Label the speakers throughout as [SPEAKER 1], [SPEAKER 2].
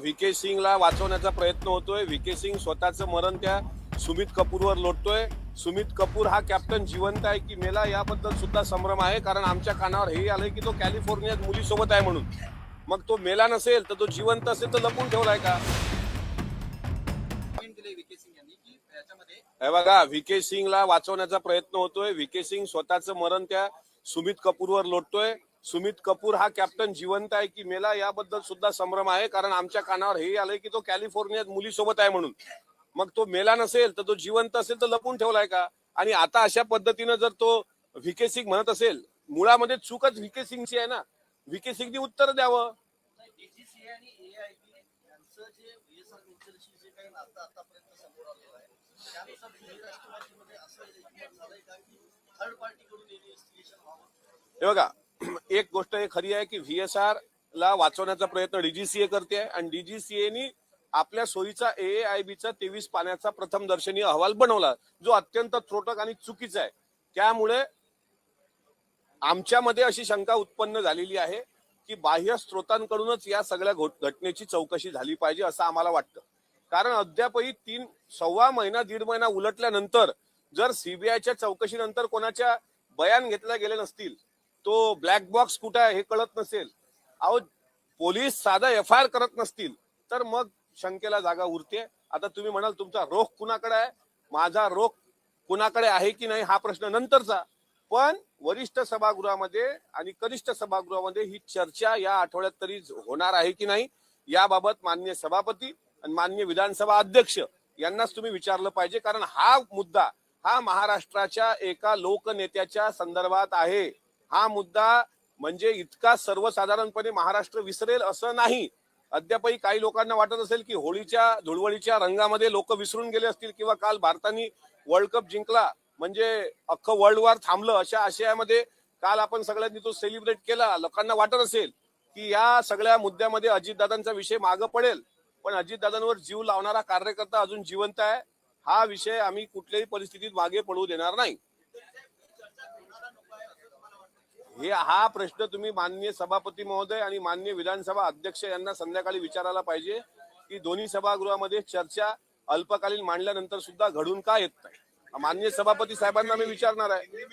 [SPEAKER 1] V K सिंगला वाचवण्याचा प्रयत्न होतोय. व्हीके सिंग स्वतःचं मरण त्या सुमित कपूरवर लोटतोय. सुमित कपूर हा कॅप्टन जिवंत आहे की मेला याबद्दल सुद्धा संभ्रम आहे, कारण आमच्या कानावर हे आलंय की तो कॅलिफोर्नियात मुलीसोबत आहे म्हणून. मग तो मेला नसेल तर तो जिवंत असेल तर लपून ठेवलाय का? हे बघा, व्हीके सिंगला वाचवण्याचा प्रयत्न होतोय. व्हीके सिंग स्वतःचं मरण त्या सुमित कपूरवर लोटतोय. सुमित कपूर हा कॅप्टन जिवंत आहे की मेला याबद्दल सुद्धा संभ्रम आहे, कारण आमच्या कानावर हे आलंय की तो कॅलिफोर्नियात मुलीसोबत आहे म्हणून. मग तो मेला नसेल तर तो जिवंत असेल तर लपून ठेवलाय का? आणि आता अशा पद्धतीनं जर तो व्हीके सिंग म्हणत असेल, मुळामध्ये चूकच व्हीके सिंगची आहे ना. व्हीके सिंगनी उत्तर द्यावं. हे बघा, एक गोष्ट हे खरी आहे की व्हीएसआर ला वाचवण्याचा प्रयत्न डीजीसीए करते आहे आणि डीजीसीएनी आपल्या सोयीचा एएआयबीचा 23 पाण्याचा प्रथम दर्शनीय अहवाल बनवला, जो अत्यंत त्रोटक आणि चुकीचा आहे. त्यामुळे आमच्यामध्ये अशी शंका उत्पन्न झालेली आहे की बाह्य स्रोतांकडूनच या सगळ्या घटनेची चौकशी झाली पाहिजे असं आम्हाला वाटतं. कारण अद्यापही 3-1.25 महिना 1.5 महिना उलटल्यानंतर जर सीबीआयच्या चौकशीनंतर कोणाच्या बयान घेतल्या गेले नसतील, तो ब्लॅक बॉक्स कुठे आहे हे कळत नसेल, अहो पोलीस साधा एफआयआर करत नसतील, तर मग शंकेला जागा उरते. आता तुम्ही म्हणाल तुमचा रोख कुणाकडे आहे, माझा रोख कुणाकडे आहे की नाही हा प्रश्न नंतरचा. पण वरिष्ठ सभागृहामध्ये आणि कनिष्ठ सभागृहामध्ये ही चर्चा या आठवड्यात तरी होणार आहे की नाही याबाबत माननीय सभापती आणि माननीय विधानसभा अध्यक्ष यांनाच तुम्ही विचारलं पाहिजे. कारण हा मुद्दा हा महाराष्ट्राच्या एका लोकनेत्याच्या संदर्भात आहे. हा मुद्दा म्हणजे इतका सर्वसाधारणपणे महाराष्ट्र विसरेल असं नाही. अद्यापही काही लोकांना वाटत असेल की होळीच्या धुळवडीच्या रंगामध्ये लोक विसरून गेले असतील, किंवा काल भारताने वर्ल्ड कप जिंकला म्हणजे अख्खं वर्ल्ड वॉर थांबलं अशा आशयामध्ये काल आपण सगळ्यांनी तो सेलिब्रेट केला. लोकांना वाटत असेल की या सगळ्या मुद्द्यामध्ये अजितदादांचा विषय मागं पडेल, पण अजितदादांवर जीव लावणारा कार्यकर्ता अजून जिवंत आहे. हा विषय आम्ही कुठल्याही परिस्थितीत मागे पडू देणार नाही. हा प्रश्न तुम्ही माननीय सभापती महोदय आणि माननीय विधानसभा अध्यक्ष यांना संध्याकाळी विचारायला पाहिजे की दोन्ही सभागृहामध्ये चर्चा अल्पकालीन मांडल्यानंतर सुद्धा घडून का येत नाही. माननीय सभापती साहेबांना मी विचारणार आहे.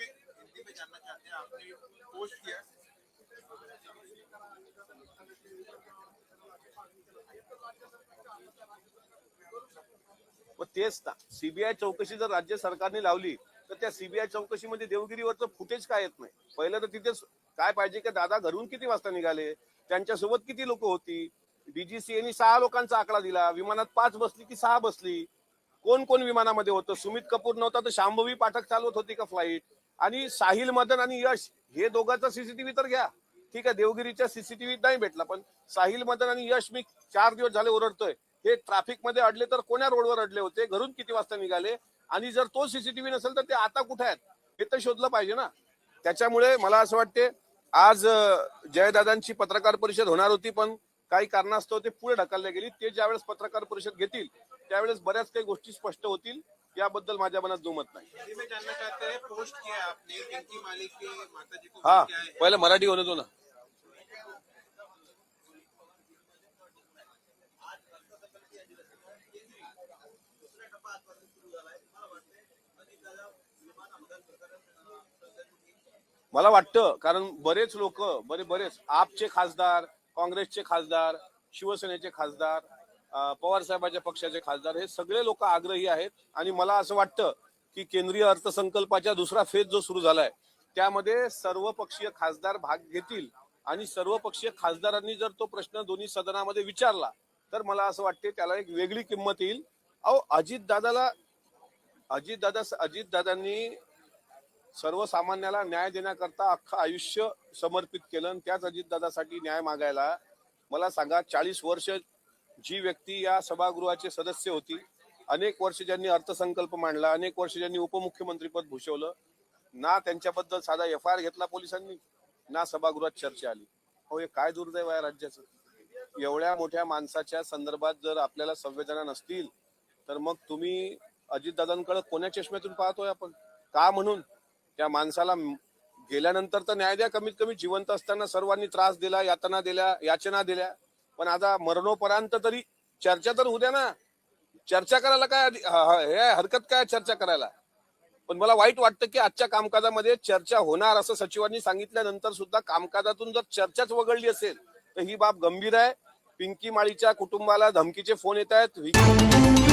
[SPEAKER 1] तेच ना, सीबीआय चौकशी जर राज्य सरकारने लावली तर त्या सीबीआय चौकशीमध्ये देवगिरीवरचं फुटेज काय येत नाही. पहिलं तर तिथेच काय पाहिजे की दादा घरून किती वाजता निघाले, त्यांच्यासोबत किती लोक होती. डीजीसीएनी 6 लोकांचा आकडा दिला, विमानात 5 बसली की 6 बसली, कोण कोण विमानामध्ये होतं. सुमित कपूर नव्हता तर शांभवी पाठक चालवत होती का फ्लाईट. आणि साहिल मदन आणि यश हे दोघांचा सीसीटीव्ही तर घ्या, ठीक आहे देवगिरीच्या सीसीटीव्ही नाही भेटला, पण साहिल मदन आणि यश मी 4 दिवस झाले ओरडतोय, हे ट्रॅफिक मध्ये अडले तर कोण्या रोडवर अडले होते, घरून किती वाजता निघाले, आणि जर तो सीसीटीव्ही नसेल तर ते आता कुठे आहेत हे तर शोधलं पाहिजे ना. त्याच्यामुळे मला असं वाटते आज जयदादांची पत्रकार परिषद होणार होती, पण काही कारणास्तव ते पुढे ढकलल्या गेली. ते ज्यावेळेस पत्रकार परिषद घेतील त्यावेळेस बऱ्याच काही गोष्टी स्पष्ट होतील. याबद्दल माझ्या मनात दुमत नाही. हा पहिले मराठी होणे दो ना. मला वाटतं कारण बरेच लोक बरेच आपचे खासदार, काँग्रेसचे खासदार, शिवसेनेचे खासदार, पवार साहेबांच्या पक्षाचे खासदार हे सगळे लोक आग्रही आहेत. आणि मला असं वाटतं की केंद्रीय अर्थसंकल्पाच्या दुसरा फेज जो सुरू झालाय त्यामध्ये सर्वपक्षीय खासदार भाग घेतील. आणि सर्वपक्षीय खासदारांनी जर तो प्रश्न दोन्ही सदनामध्ये विचारला तर मला असं वाटते त्याला एक वेगळी किंमत येईल. अहो अजितदादांनी सर्वसामान्याला न्याय देण्याकरता अख्खं आयुष्य समर्पित केलं, आणि त्याच अजितदादासाठी न्याय मागायला मला सांगा 40 वर्ष जी व्यक्ती या सभागृहाचे सदस्य होती, अनेक वर्ष ज्यांनी अर्थसंकल्प मांडला, अनेक वर्ष ज्यांनी उपमुख्यमंत्रीपद भूषवलं, ना त्यांच्याबद्दल साधा एफआयआर घेतला पोलिसांनी, ना सभागृहात चर्चा आली. हो हे काय दुर्दैव आहे राज्याचं. एवढ्या मोठ्या माणसाच्या संदर्भात जर आपल्याला संवेदना नसतील तर मग तुम्ही अजितदादांकडे कोण्या चष्म्यातून पाहतोय आपण का? म्हणून त्या माणसाला गेल्यानंतर तर न्याय द्या, कमीत कमी जिवंत असताना सर्वांनी त्रास दिला, यातना दिल्या, याचना दिल्या, पण आता मरणोपरांत तरी चर्चा तर होऊ द्या ना. चर्चा करायला काय हे हरकत काय चर्चा करायला. पण मला वाईट वाटतं की आजच्या कामकाजामध्ये चर्चा होणार असं सचिवांनी सांगितल्यानंतर सुद्धा कामकाजातून जर चर्चाच वगळली असेल तर ही बाब गंभीर आहे. पिंकी माळीच्या कुटुंबाला धमकीचे फोन येत आहेत.